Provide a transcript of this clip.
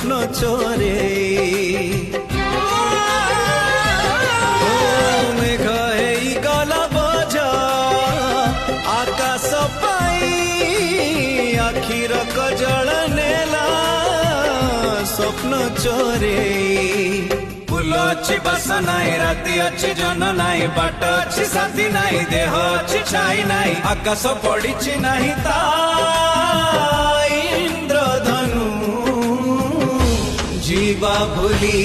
स्वप्न चोरे मेघ हेई गला बोझ आकाश पाई आखिर कजल नेला स्वप्न चोरे फूल अच्छी बास नाई राति अच्छी जन नाई बाट अच्छी साथी नाई देह अच्छी छाई नाई आकाश पड़ी नाही ता इंद्रधनु जीवा भूली